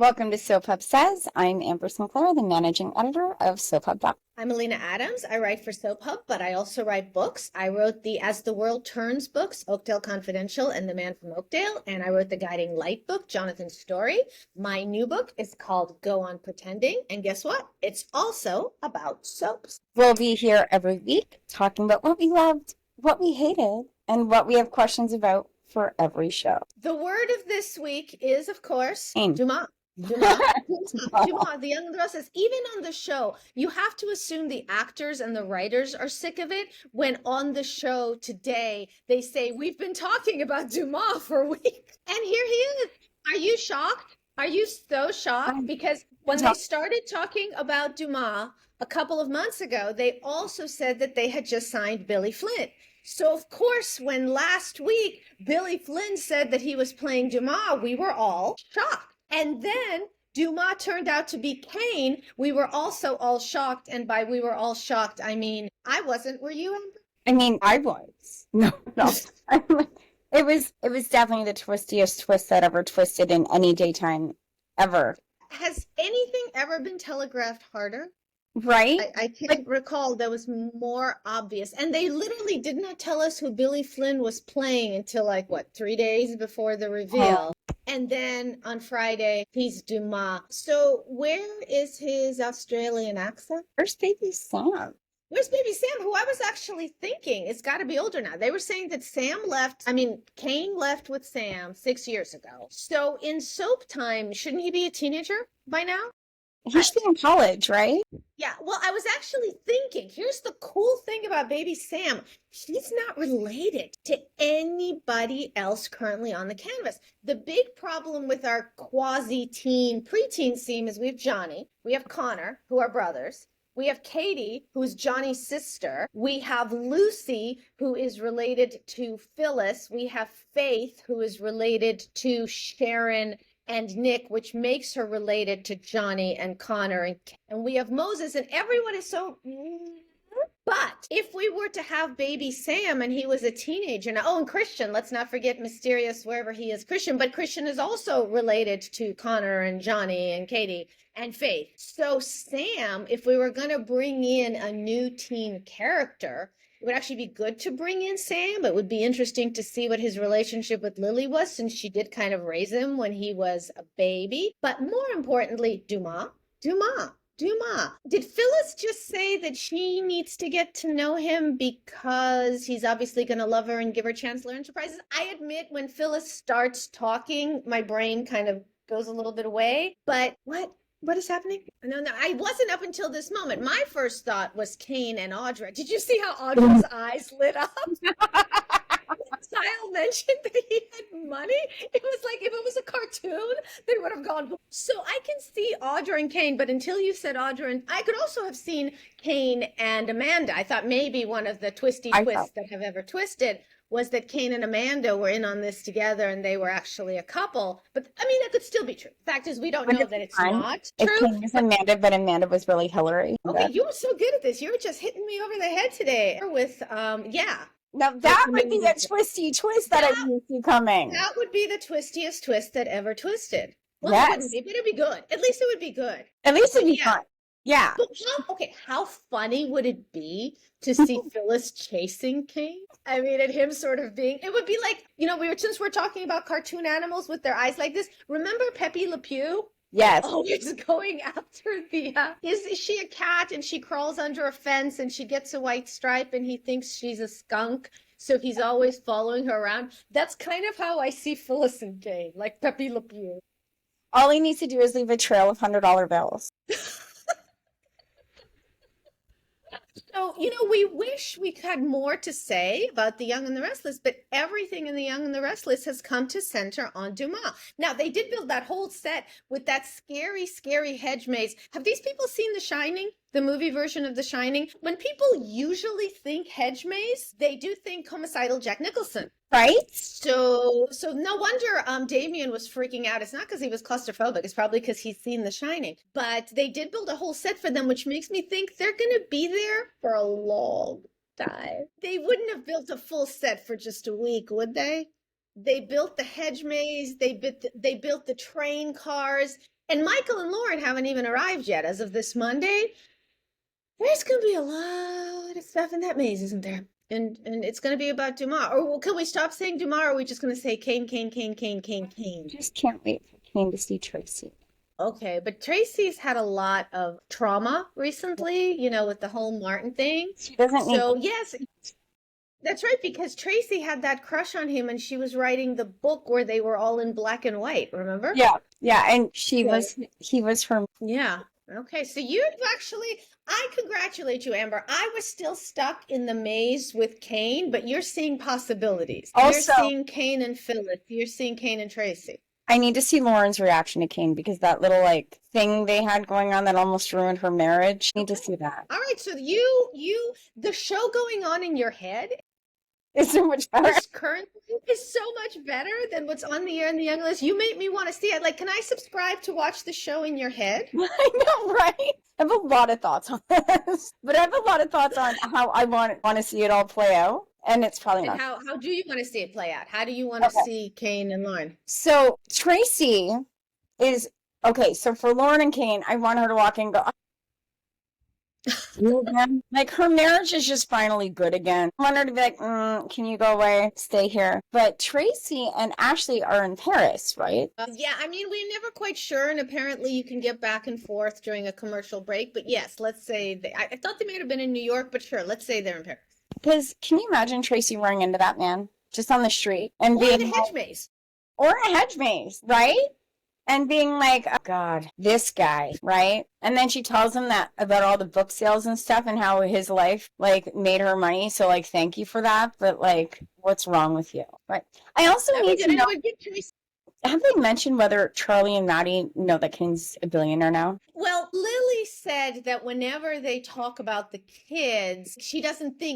Welcome to Soap Hub Says. I'm Amber Sinclair, the managing editor of SoapHub.com. I'm Alina Adams. I write for Soap Hub, but I also write books. I wrote the As the World Turns books, Oakdale Confidential and The Man from Oakdale, and I wrote the Guiding Light book, Jonathan's Story. My new book is called Go On Pretending, and guess what? It's also about soaps. We'll be here every week talking about what we loved, what we hated, and what we have questions about for every show. The word of this week is, of course, Aim. Dumas. Dumas, the Young and the Restless. Even on the show, you have to assume the actors and the writers are sick of it when on the show today they say, we've been talking about Dumas for weeks. And here he is. Are you shocked? Are you so shocked? Because when they started talking about Dumas a couple of months ago, they also said that they had just signed Billy Flynn. So, of course, when last week Billy Flynn said that he was playing Dumas, we were all shocked. And then Dumas turned out to be Kane. We were also all shocked. And by we were all shocked, I mean, I wasn't. Were you, Amber? I mean, I was. No. It was definitely the twistiest twist that ever twisted in any daytime ever. Has anything ever been telegraphed harder? Right? I can't recall that was more obvious. And they literally did not tell us who Billy Flynn was playing until 3 days before the reveal. And then on Friday, he's Dumas. So where is his Australian accent? Where's baby Sam? Where's baby Sam, who I was actually thinking it's got to be older now. They were saying that Kane left with Sam 6 years ago. So in soap time, shouldn't he be a teenager by now? He should be in college, right? Yeah, well, I was actually thinking, here's the cool thing about baby Sam. He's not related to anybody else currently on the canvas. The big problem with our quasi-teen, preteen scene is we have Johnny, we have Connor, who are brothers. We have Katie, who is Johnny's sister. We have Lucy, who is related to Phyllis. We have Faith, who is related to Sharon and Nick, which makes her related to Johnny and Connor. And we have Moses, and everyone is so... But if we were to have baby Sam and he was a teenager, and Christian, let's not forget mysterious wherever he is, Christian, but Christian is also related to Connor and Johnny and Katie and Faith. So Sam, if we were going to bring in a new teen character, it would actually be good to bring in Sam. It would be interesting to see what his relationship with Lily was, since she did kind of raise him when he was a baby. But more importantly, Dumas. Did Phyllis just say that she needs to get to know him because he's obviously going to love her and give her a chance to learn surprises? I admit when Phyllis starts talking, my brain kind of goes a little bit away. But what is happening? No, I wasn't up until this moment. My first thought was Kane and Audra. Did you see how Audra's eyes lit up? Kyle mentioned that he had money. It was like if it was a cartoon, they would have gone. So I can see Audra and Kane, but until you said Audra, and I could also have seen Kane and Amanda. I thought maybe one of the twists that have ever twisted was that Kane and Amanda were in on this together and they were actually a couple. But I mean, that could still be true. The fact is, we don't know that it's not true. Kane was Amanda, but Amanda was really Hillary. Okay, you were so good at this. You were just hitting me over the head today with, yeah. Now that would be a twisty twist that I didn't see coming. That would be the twistiest twist that ever twisted. Well, yes. It wouldn't be, but it'd be good. At least it would be good. At least it'd be fun. Yeah. But how funny would it be to see Phyllis chasing Kane? I mean, and him sort of being, it would be like, since we're talking about cartoon animals with their eyes like this, remember Pepe Le Pew? Yes. Always going after the, is she a cat and she crawls under a fence and she gets a white stripe and he thinks she's a skunk. So he's always following her around. That's kind of how I see Phyllis and Kane, like Pepe Le Pew. All he needs to do is leave a trail of $100 bills. So, we wish we had more to say about The Young and the Restless, but everything in The Young and the Restless has come to center on Dumas. Now, they did build that whole set with that scary, scary hedge maze. Have these people seen The Shining? The movie version of The Shining? When people usually think hedge maze, they do think homicidal Jack Nicholson. Right? So no wonder Damien was freaking out. It's not because he was claustrophobic. It's probably because he's seen The Shining. But they did build a whole set for them, which makes me think they're going to be there for a long time. They wouldn't have built a full set for just a week, would they? They built the hedge maze. They built the train cars. And Michael and Lauren haven't even arrived yet. As of this Monday, there's going to be a lot of stuff in that maze, isn't there? And it's going to be about Dumas. Or can we stop saying Dumas, or are we just going to say Kane, Kane, Kane, Kane, Kane, Kane? Just can't wait for Kane to see Tracy. Okay, but Tracy's had a lot of trauma recently, with the whole Martin thing. She doesn't need. So, yes, that's right, because Tracy had that crush on him and she was writing the book where they were all in black and white, remember? Yeah, yeah, and he Yeah. was her. Yeah. Okay, so you've actually, I congratulate you, Amber. I was still stuck in the maze with Kane, but you're seeing possibilities. You're Also, seeing Kane and Phyllis. You're seeing Kane and Tracy. I need to see Lauren's reaction to Kane because that little like thing they had going on that almost ruined her marriage. I need to see that. All right, so the show going on in your head It's so much better. is currently is so much better than what's on the air in the Young List. You made me want to see it. Like, can I subscribe to watch the show in your head? I know, right? I have a lot of thoughts on this, but I have a lot of thoughts on how I want to see it all play out, and it's probably And not. how do you want to see it play out? How do you want to Okay. see Kane and Lauren? So Tracy is okay. So for Lauren and Kane, I want her to walk in and go. Like her marriage is just finally good again. I want her to be like, can you go away, stay here? But Tracy and Ashley are in Paris, right? Yeah, I mean, we're never quite sure, and apparently you can get back and forth during a commercial break. But yes, let's say I thought they might have been in New York, but sure, let's say they're in Paris. Because can you imagine Tracy running into that man just on the street and Or in being a hedge maze. or a hedge maze, right? And being like, oh, God, this guy, right? And then she tells him that about all the book sales and stuff and how his life like made her money. So like, thank you for that. But like, what's wrong with you? Right. I also need to know, have they mentioned whether Charlie and Maddie know that Kane's a billionaire now? Well, Lily said that whenever they talk about the kids,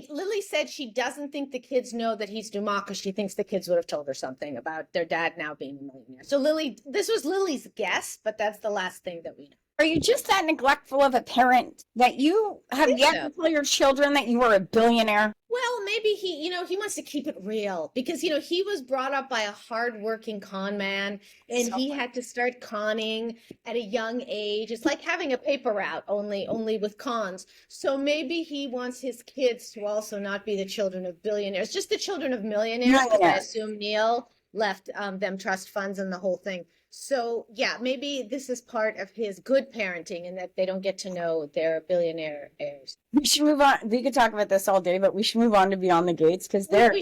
Lily said she doesn't think the kids know that he's Dumas because she thinks the kids would have told her something about their dad now being a millionaire. So this was Lily's guess, but that's the last thing that we know. Are you just that neglectful of a parent that you have yet to tell your children that you are a billionaire? Well, maybe he wants to keep it real because, he was brought up by a hardworking con man and he had to start conning at a young age. It's like having a paper route, only with cons. So maybe he wants his kids to also not be the children of billionaires, just the children of millionaires. Because I assume Neil left them trust funds and the whole thing. So, yeah, maybe this is part of his good parenting and that they don't get to know they're billionaire heirs. We should move on. We could talk about this all day, but we should move on to Beyond the Gates because We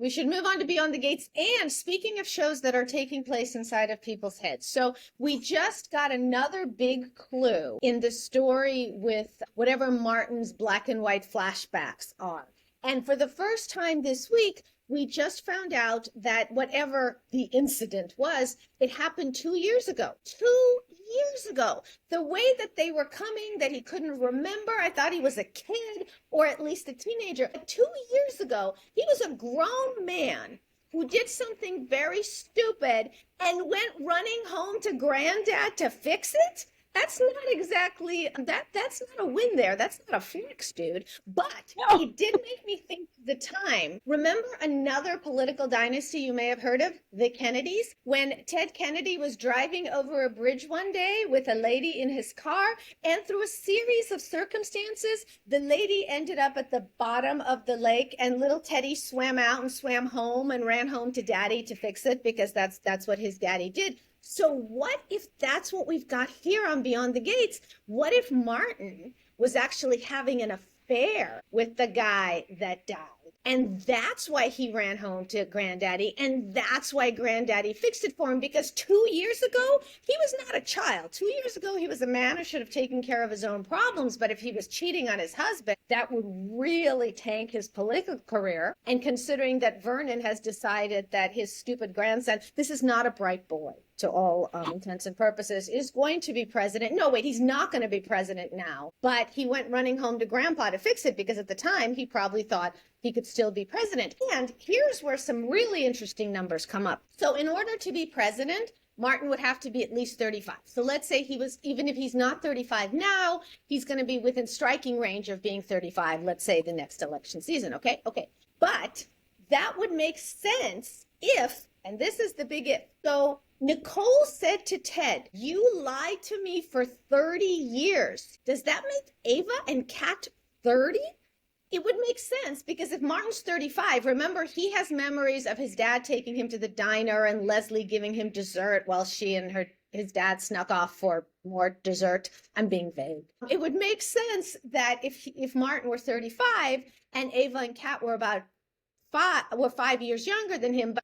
should move on to Beyond the Gates. And speaking of shows that are taking place inside of people's heads. So we just got another big clue in the story with whatever Martin's black and white flashbacks are. And for the first time this week, we just found out that whatever the incident was, it happened 2 years ago. 2 years ago. The way that they were coming, that he couldn't remember, I thought he was a kid or at least a teenager. 2 years ago, he was a grown man who did something very stupid and went running home to granddad to fix it. That's not exactly that's not a win there. That's not a flex, dude. But it did make me think the time. Remember another political dynasty you may have heard of, the Kennedys? When Ted Kennedy was driving over a bridge one day with a lady in his car, and through a series of circumstances, the lady ended up at the bottom of the lake, and little Teddy swam out and swam home and ran home to daddy to fix it because that's what his daddy did. So what if that's what we've got here on Beyond the Gates? What if Martin was actually having an affair with the guy that died? And that's why he ran home to Granddaddy, and that's why Granddaddy fixed it for him, because 2 years ago, he was not a child. 2 years ago, he was a man who should have taken care of his own problems, but if he was cheating on his husband, that would really tank his political career. And considering that Vernon has decided that his stupid grandson, this is not a bright boy, to all intents and purposes, is going to be president. No, wait, he's not going to be president now. But he went running home to Grandpa to fix it because at the time he probably thought he could still be president. And here's where some really interesting numbers come up. So in order to be president, Martin would have to be at least 35. So let's say he was, even if he's not 35 now, he's going to be within striking range of being 35, let's say the next election season. Okay. But that would make sense if, and this is the big if, so Nicole said to Ted, "You lied to me for 30 years." Does that make Ava and Kat 30? It would make sense because if Martin's 35, remember he has memories of his dad taking him to the diner and Leslie giving him dessert while she and his dad snuck off for more dessert. I'm being vague. It would make sense that if Martin were 35 and Ava and Kat were about 5 years younger than him, but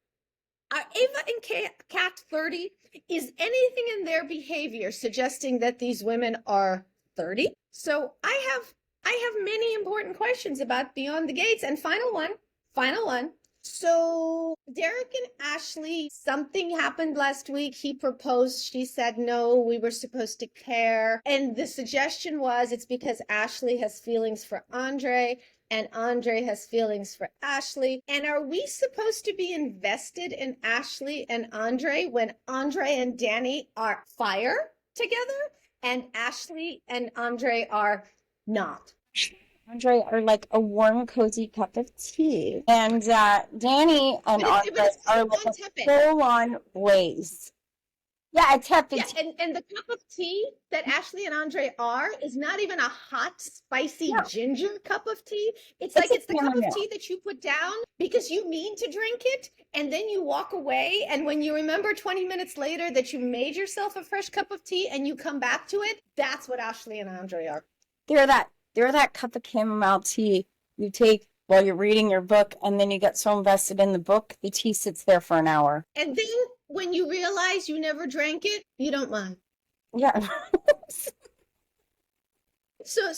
are Ava and Kat 30? Is anything in their behavior suggesting that these women are 30? So I have many important questions about Beyond the Gates. And final one. So Derek and Ashley, something happened last week. He proposed. She said no, we were supposed to care. And the suggestion was it's because Ashley has feelings for Andre and Andre has feelings for Ashley. And are we supposed to be invested in Ashley and Andre when Andre and Danny are fire together and Ashley and Andre are not? Andre are like a warm, cozy cup of tea. And Danny and Andre are like a full-on blaze. Yeah, a tepid tea. And the cup of tea that Ashley and Andre are is not even a hot, spicy ginger cup of tea. It's the cup of tea that you put down because you mean to drink it, and then you walk away, and when you remember 20 minutes later that you made yourself a fresh cup of tea and you come back to it, that's what Ashley and Andre are. They're that cup of chamomile tea you take while you're reading your book, and then you get so invested in the book, the tea sits there for an hour. And then when you realize you never drank it, you don't mind. Yeah. So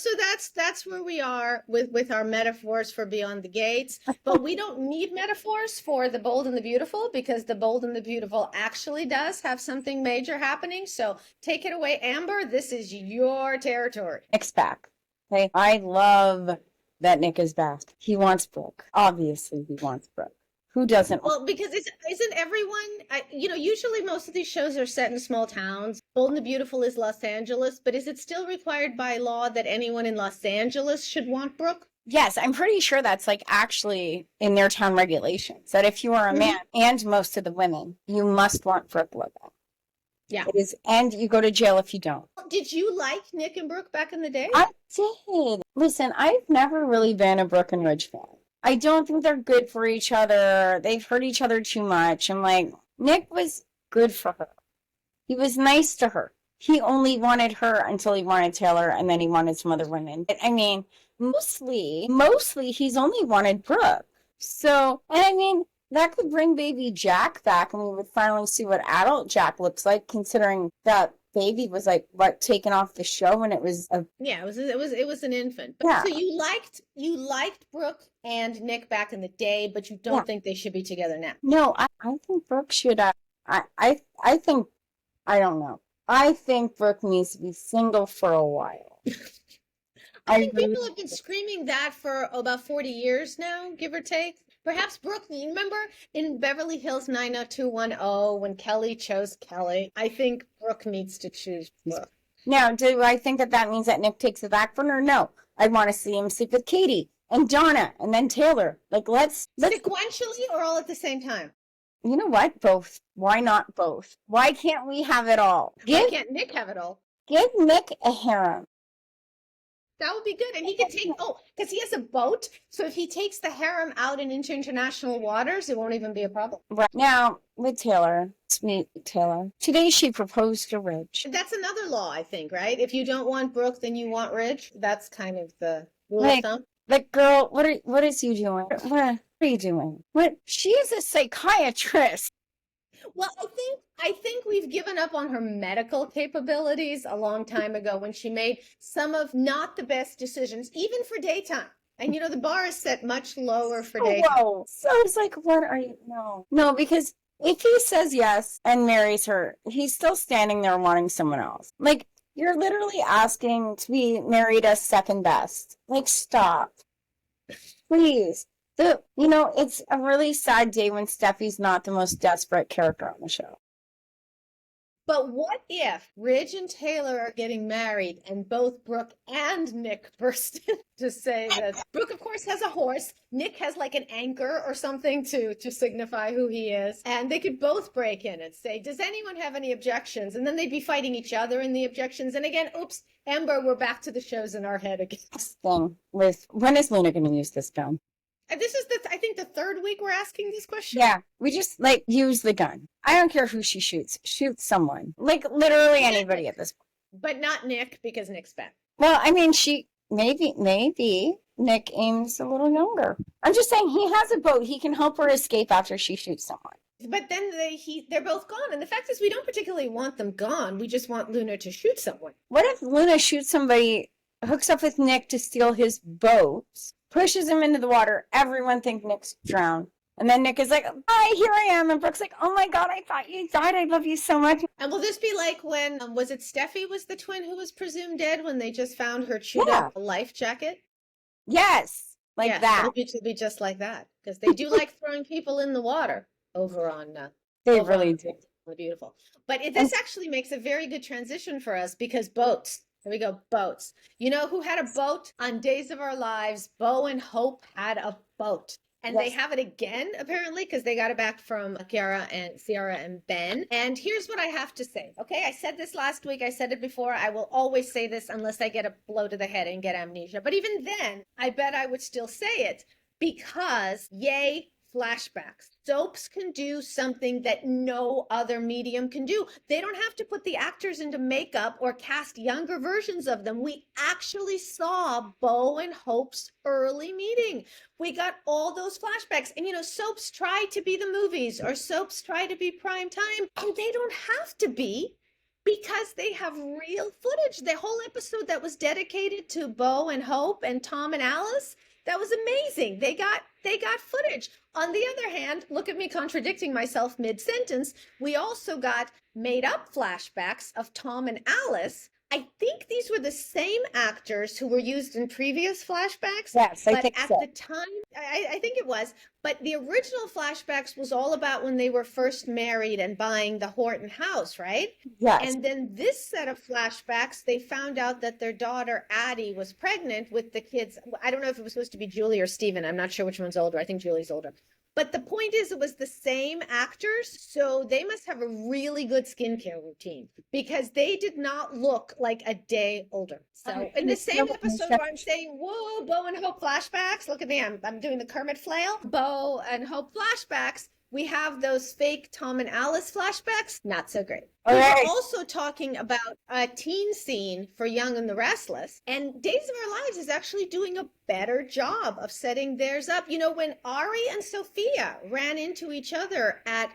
that's where we are with our metaphors for Beyond the Gates. But we don't need metaphors for The Bold and the Beautiful because The Bold and the Beautiful actually does have something major happening. So take it away, Amber. This is your territory. Nick's back. Okay. I love that Nick is back. He wants Brooke. Obviously, he wants Brooke. Who doesn't? Well, because isn't everyone, usually most of these shows are set in small towns. Bold and the Beautiful is Los Angeles, but is it still required by law that anyone in Los Angeles should want Brooke? Yes, I'm pretty sure that's like actually in their town regulations, that if you are a man and most of the women, you must want Brooke Logan. Yeah. It is, and you go to jail if you don't. Did you like Nick and Brooke back in the day? I did. Listen, I've never really been a Brooke and Ridge fan. I don't think they're good for each other. They've hurt each other too much. I'm like, Nick was good for her. He was nice to her. He only wanted her until he wanted Taylor, and then he wanted some other women. I mean, mostly he's only wanted Brooke. So, and I mean, that could bring baby Jack back, and we would finally see what adult Jack looks like, considering that baby was like taken off the show, and it was it was an infant. But, yeah. So you liked Brooke and Nick back in the day, but you don't think they should be together now. No, I think Brooke should. I think I don't know. I think Brooke needs to be single for a while. I think people have been screaming that for about 40 years now, give or take. Perhaps Brooke, you remember in Beverly Hills 90210 when Kelly chose Kelly? I think Brooke needs to choose Brooke. Now, do I think that means that Nick takes the back burner? No. I want to see him sleep with Katie and Donna and then Taylor. Like, let's sequentially or all at the same time? You know what? Both. Why not both? Why can't we have it all? Why can't Nick have it all? Give Nick a harem. That would be good. And he can take, because he has a boat. So if he takes the harem out and into international waters, it won't even be a problem. Right. Now, with Taylor, sweet Taylor, today she proposed to Ridge. That's another law, I think, right? If you don't want Brooke, then you want Ridge. That's kind of the rule of thumb. Like, girl, what is you doing? What are you doing? What? She is a psychiatrist. Well, I think we've given up on her medical capabilities a long time ago when she made some of not the best decisions, even for daytime. And the bar is set much lower for daytime. Whoa. So it's like, what are you? No, because if he says yes and marries her, he's still standing there wanting someone else. Like, you're literally asking to be married as second best. Like, stop. Please. It's a really sad day when Steffi's not the most desperate character on the show. But what if Ridge and Taylor are getting married and both Brooke and Nick burst in to say that Brooke, of course, has a horse. Nick has like an anchor or something to signify who he is. And they could both break in and say, does anyone have any objections? And then they'd be fighting each other in the objections. And again, oops, Amber, we're back to the shows in our head again. Thing with when is Luna going to use this gun? And this is I think the third week we're asking this question. Yeah, we just like use the gun. I don't care who she shoots. Shoot someone. Like literally anybody at this point. But not Nick, because Nick's back. Well, I mean, maybe Nick aims a little younger. I'm just saying he has a boat. He can help her escape after she shoots someone. But then they're both gone. And the fact is we don't particularly want them gone. We just want Luna to shoot someone. What if Luna shoots somebody, hooks up with Nick to steal his boat, pushes him into the water, everyone thinks Nick's drowned. And then Nick is like, hi, here I am. And Brooke's like, oh my God, I thought you died. I love you so much. And will this be like when, was it Steffi was the twin who was presumed dead when they just found her chewed up life jacket? Yes, like that. It should be just like that. Because they do like throwing people in the water over on... they really do. Beautiful. But this actually makes a very good transition for us because boats. Here we go, boats. You know who had a boat on Days of Our Lives? Bo and Hope had a boat. And they have it again, apparently, because they got it back from Ciara and Ben. And here's what I have to say. Okay, I said this last week. I said it before. I will always say this unless I get a blow to the head and get amnesia. But even then, I bet I would still say it because, yay, flashbacks. Soaps can do something that no other medium can do. They don't have to put the actors into makeup or cast younger versions of them. We actually saw Bo and Hope's early meeting. We got all those flashbacks. And, you know, soaps try to be the movies or soaps try to be prime time. And they don't have to be because they have real footage. The whole episode that was dedicated to Bo and Hope and Tom and Alice, that was amazing. They got footage. On the other hand, look at me contradicting myself mid-sentence. We also got made up flashbacks of Tom and Alice. I think these were the same actors who were used in previous flashbacks. Yes, I think so. At the time, I think it was. But the original flashbacks was all about when they were first married and buying the Horton house, right? Yes. And then this set of flashbacks, they found out that their daughter, Addie, was pregnant with the kids. I don't know if it was supposed to be Julie or Steven. I'm not sure which one's older. I think Julie's older. But the point is, it was the same actors, so they must have a really good skincare routine because they did not look like a day older. So in the same episode where I'm saying, whoa, Bo and Hope flashbacks, look at me, I'm doing the Kermit flail. Bo and Hope flashbacks. We have those fake Tom and Alice flashbacks. Not so great. We're also talking about a teen scene for Young and the Restless. And Days of Our Lives is actually doing a better job of setting theirs up. You know, when Ari and Sophia ran into each other at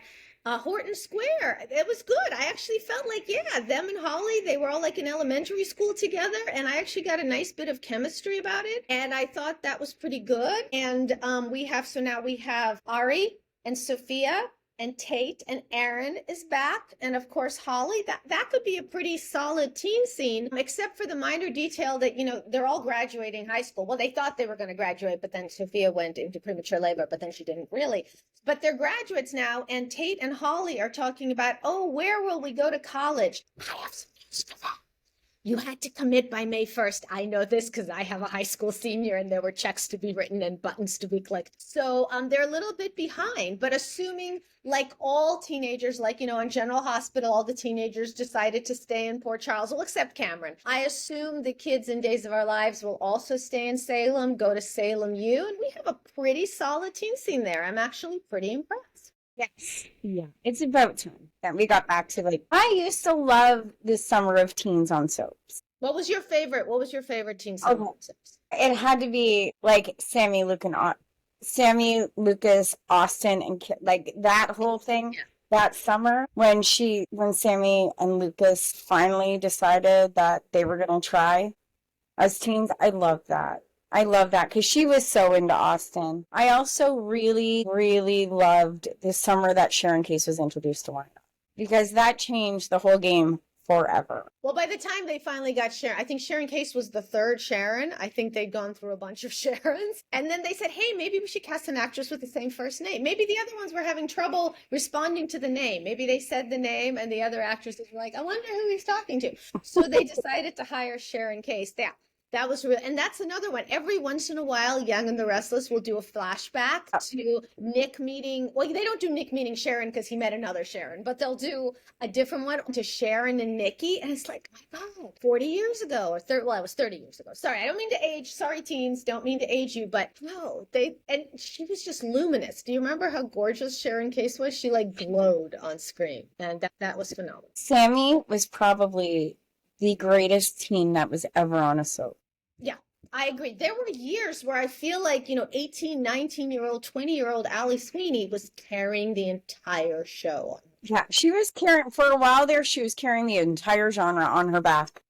Horton Square, it was good. I actually felt like, yeah, them and Holly, they were all like in elementary school together. And I actually got a nice bit of chemistry about it. And I thought that was pretty good. And now we have Ari and Sophia and Tate and Aaron is back. And of course, Holly, that could be a pretty solid teen scene, except for the minor detail that, you know, they're all graduating high school. Well, they thought they were going to graduate, but then Sophia went into premature labor, but then she didn't really. But they're graduates now. And Tate and Holly are talking about, oh, where will we go to college? I have some news for them. You had to commit by May 1st. I know this because I have a high school senior and there were checks to be written and buttons to be clicked. So they're a little bit behind, but assuming like all teenagers, like, you know, in General Hospital, all the teenagers decided to stay in Port Charles, well, except Cameron. I assume the kids in Days of Our Lives will also stay in Salem, go to Salem U, and we have a pretty solid teen scene there. I'm actually pretty impressed. Yes. Yeah. It's about time that we got back to like, I used to love the summer of teens on soaps. What was your favorite teen scene on soaps? It had to be like Sammy, Lucas, Austin, and like that whole thing. Yeah. That summer when Sammy and Lucas finally decided that they were going to try as teens. I love that. Because she was so into Austin. I also really, really loved the summer that Sharon Case was introduced to Lina. Because that changed the whole game forever. Well, by the time they finally got Sharon, I think Sharon Case was the third Sharon. I think they'd gone through a bunch of Sharons. And then they said, hey, maybe we should cast an actress with the same first name. Maybe the other ones were having trouble responding to the name. Maybe they said the name and the other actresses were like, I wonder who he's talking to. So they decided to hire Sharon Case. That was real. And that's another one. Every once in a while, Young and the Restless will do a flashback to Nick meeting. Well, they don't do Nick meeting Sharon because he met another Sharon, but they'll do a different one to Sharon and Nikki. And it's like, my God, 40 years ago or 30. Well, it was 30 years ago. Sorry, I don't mean to age. Sorry, teens. Don't mean to age you. But no, and she was just luminous. Do you remember how gorgeous Sharon Case was? She like glowed on screen. And that was phenomenal. Sammy was probably the greatest teen that was ever on a soap. Yeah, I agree. There were years where I feel like, 18, 19-year-old, 20-year-old Allie Sweeney was carrying the entire show. Yeah, she was carrying, for a while there, she was carrying the entire genre on her back.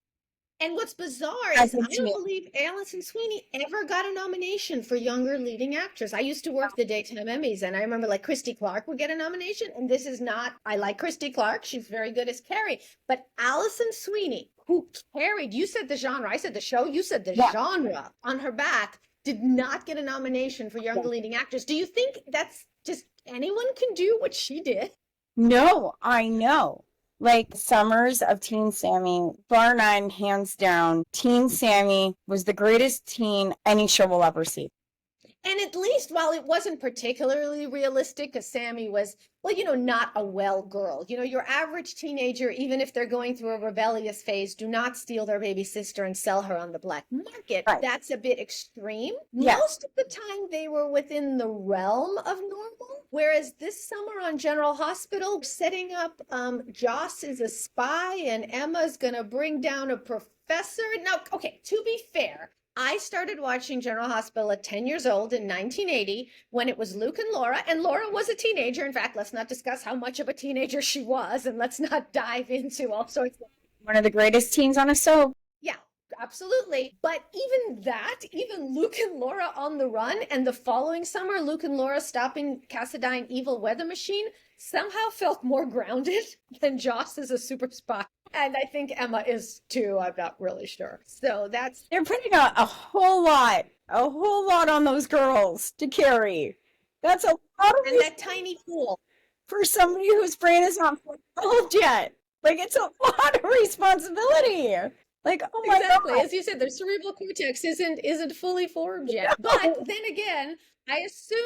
And what's bizarre is I don't believe Alison Sweeney ever got a nomination for younger leading actress. I used to work the daytime Emmys, and I remember like Christy Clark would get a nomination, and this is not, I like Christy Clark, she's very good as Carrie, but Alison Sweeney, who carried, you said the genre, I said the show, you said the genre on her back, did not get a nomination for younger leading actress. Do you think that's just anyone can do what she did? No, I know. Like Summers of Teen Sammy, bar none, hands down, Teen Sammy was the greatest teen any show will ever see. And at least while it wasn't particularly realistic, because Sammy was, not a well girl. Your average teenager, even if they're going through a rebellious phase, do not steal their baby sister and sell her on the black market. Right. That's a bit extreme. Yeah. Most of the time they were within the realm of normal. Whereas this summer on General Hospital, setting up Joss is a spy and Emma's going to bring down a professor. Now, okay, to be fair, I started watching General Hospital at 10 years old in 1980 when it was Luke and Laura was a teenager. In fact, let's not discuss how much of a teenager she was, and let's not dive into all sorts of... One of the greatest teens on a soap. Yeah, absolutely. But even Luke and Laura on the run, and the following summer, Luke and Laura stopping Cassadine Evil Weather Machine somehow felt more grounded than Joss is a super spy. And I think Emma is too. I'm not really sure. So they're putting a whole lot on those girls to carry. That's a lot of... And that tiny pool. For somebody whose brain is not developed yet. Like, it's a lot of responsibility. Like, oh my exactly. God. As you said, their cerebral cortex isn't fully formed yet. No. But then again, I assume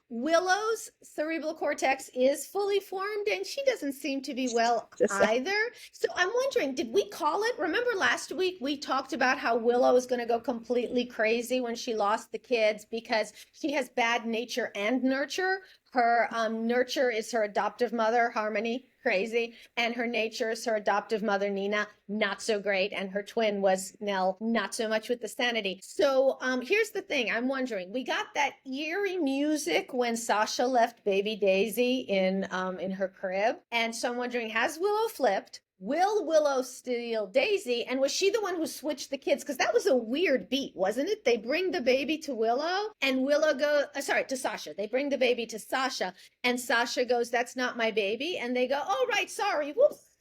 Willow's cerebral cortex is fully formed, and she doesn't seem to be well either. So I'm wondering, did we call it? Remember last week we talked about how Willow is going to go completely crazy when she lost the kids because she has bad nature and nurture. Her nurture is her adoptive mother, Harmony, crazy, and her nature is her adoptive mother, Nina, not so great, and her twin was Nell, not so much with the sanity. So here's the thing. I'm wondering, we got that eerie music when Sasha left baby Daisy in her crib, and so I'm wondering, has Willow flipped? Will Willow steal Daisy? And was she the one who switched the kids? Because that was a weird beat, wasn't it? They bring the baby to Willow and Willow goes, to Sasha. They bring the baby to Sasha and Sasha goes, that's not my baby. And they go, oh, right, sorry. Whoops.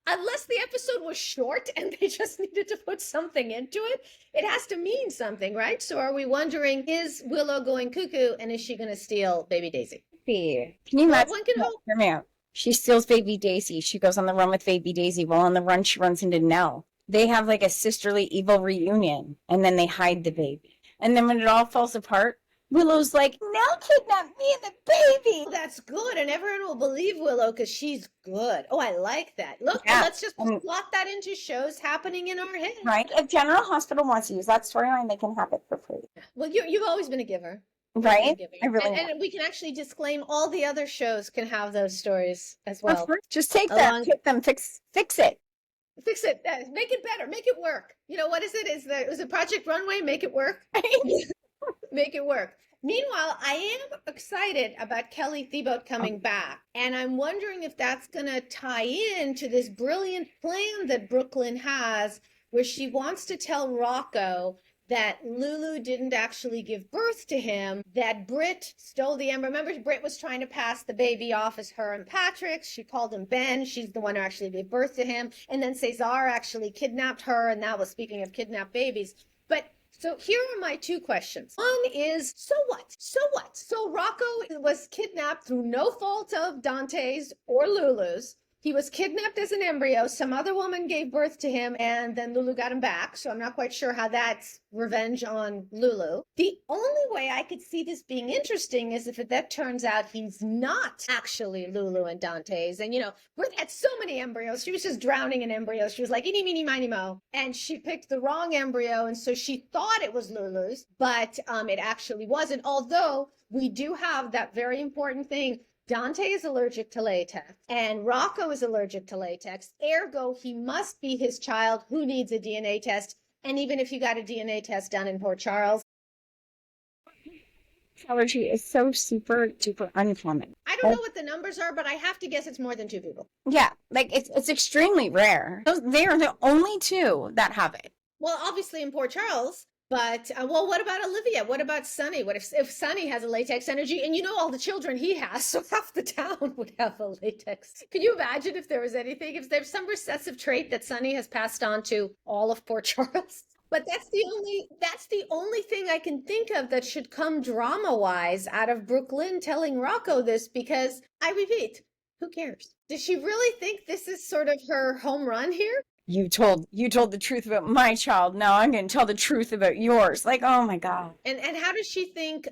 Unless the episode was short and they just needed to put something into it, it has to mean something, right? So are we wondering, is Willow going cuckoo and is she going to steal baby Daisy? Can you imagine? One can hope. Hear me out. She steals baby Daisy. She goes on the run with baby Daisy. While on the run, she runs into Nell. They have like a sisterly evil reunion, and then they hide the baby. And then when it all falls apart, Willow's like, Nell kidnapped me and the baby. That's good, and everyone will believe Willow because she's good. Oh, I like that. Look, let's just plot that into shows happening in our head. Right. If General Hospital wants to use that storyline, they can have it for free. Well, you've always been a giver. Right? I really and we can actually disclaim all the other shows can have those stories as well. Just take them, fix it. Fix it. Make it better. Make it work. What is it? Is it Project Runway? Make it work. Make it work. Meanwhile, I am excited about Kelly Thibault coming back. And I'm wondering if that's going to tie in to this brilliant plan that Brooklyn has where she wants to tell Rocco that Lulu didn't actually give birth to him, that Britt stole the embryo. Remember, Britt was trying to pass the baby off as her and Patrick's. She called him Ben. She's the one who actually gave birth to him. And then Cesar actually kidnapped her, and that was speaking of kidnapped babies. But so here are my two questions. One is, so what? So what? So Rocco was kidnapped through no fault of Dante's or Lulu's. He was kidnapped as an embryo. Some other woman gave birth to him, and then Lulu got him back. So I'm not quite sure how that's revenge on Lulu. The only way I could see this being interesting is if that turns out he's not actually Lulu and Dante's. And, Britt had so many embryos. She was just drowning in embryos. She was like, eeny, meeny, miny, mo. And she picked the wrong embryo. And so she thought it was Lulu's, but it actually wasn't. Although we do have that very important thing. Dante is allergic to latex, and Rocco is allergic to latex. Ergo, he must be his child who needs a DNA test. And even if you got a DNA test done in Port Charles, Allergy is so super duper uncommon. I don't know what the numbers are, but I have to guess it's more than 2 people. Yeah, like it's extremely rare. They are the only 2 that have it. Well, obviously in Port Charles. But, what about Olivia? What about Sonny? What if Sonny has a latex energy and all the children he has, so half the town would have a latex. Can you imagine if there was anything, if there's some recessive trait that Sonny has passed on to all of Port Charles? But that's the only thing I can think of that should come drama-wise out of Brooklyn telling Rocco this, because I repeat, who cares? Does she really think this is sort of her home run here? You told the truth about my child. Now I'm going to tell the truth about yours. Like, oh my God. And how does she think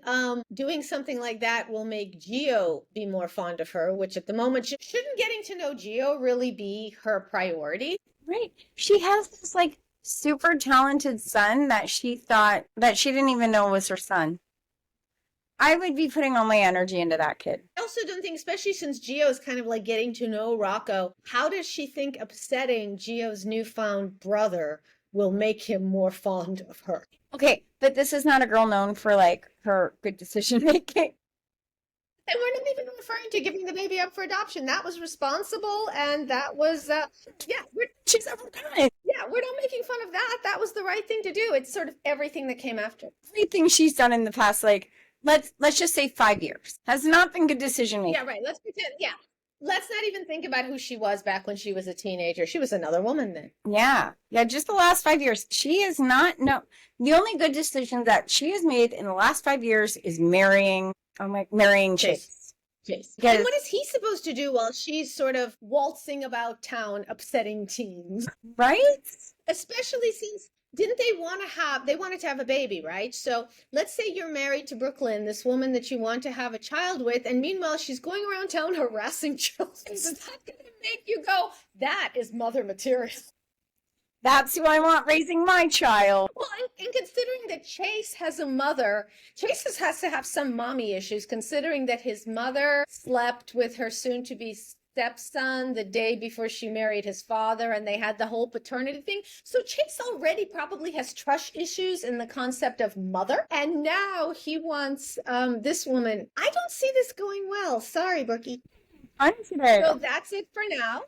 doing something like that will make Gio be more fond of her? Which at the moment, shouldn't getting to know Gio really be her priority? Right. She has this like super talented son that she thought that she didn't even know was her son. I would be putting all my energy into that kid. I also don't think, especially since Gio is kind of like getting to know Rocco, how does she think upsetting Gio's newfound brother will make him more fond of her? Okay, but this is not a girl known for like her good decision making. And we're not even referring to giving the baby up for adoption. That was responsible, and that was, she's overdone it. Yeah, we're not making fun of that. That was the right thing to do. It's sort of everything that came after. Everything she's done in the past, like, let's just say 5 years, has not been good decision making. Yeah, right. Let's pretend. Yeah. Let's not even think about who she was back when she was a teenager. She was another woman then. Yeah. Just the last 5 years. She is not, no. The only good decision that she has made in the last 5 years is marrying Chase. Chase. And what is he supposed to do while she's sort of waltzing about town upsetting teens? Right? Especially since they wanted to have a baby, right? So let's say you're married to Brooklyn, this woman that you want to have a child with, and meanwhile she's going around town harassing children. Is that going to make you go, that is mother material? That's who I want raising my child. Well, and considering that Chase has a mother, Chase has to have some mommy issues, considering that his mother slept with her soon-to-be stepson the day before she married his father, and they had the whole paternity thing. So Chase already probably has trust issues in the concept of mother, and now he wants this woman. I don't see this going well. Sorry, Brookie. So that's it for now.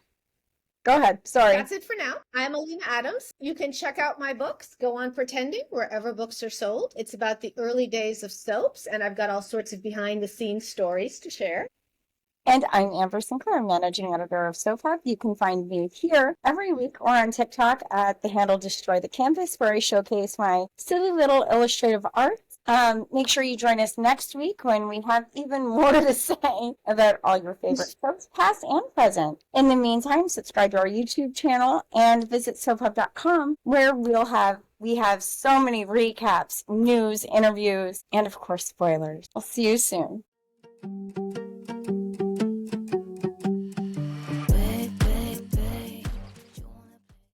Go ahead. Sorry. That's it for now. I'm Alina Adams. You can check out my books, Go On Pretending, wherever books are sold. It's about the early days of soaps, and I've got all sorts of behind-the-scenes stories to share. And I'm Amber Sinclair, managing editor of Soap Hub. You can find me here every week or on TikTok at the handle Destroy the Canvas, where I showcase my silly little illustrative art. Make sure you join us next week when we have even more to say about all your favorite soaps, past and present. In the meantime, subscribe to our YouTube channel and visit soaphub.com, where we have so many recaps, news, interviews, and of course spoilers. I'll see you soon.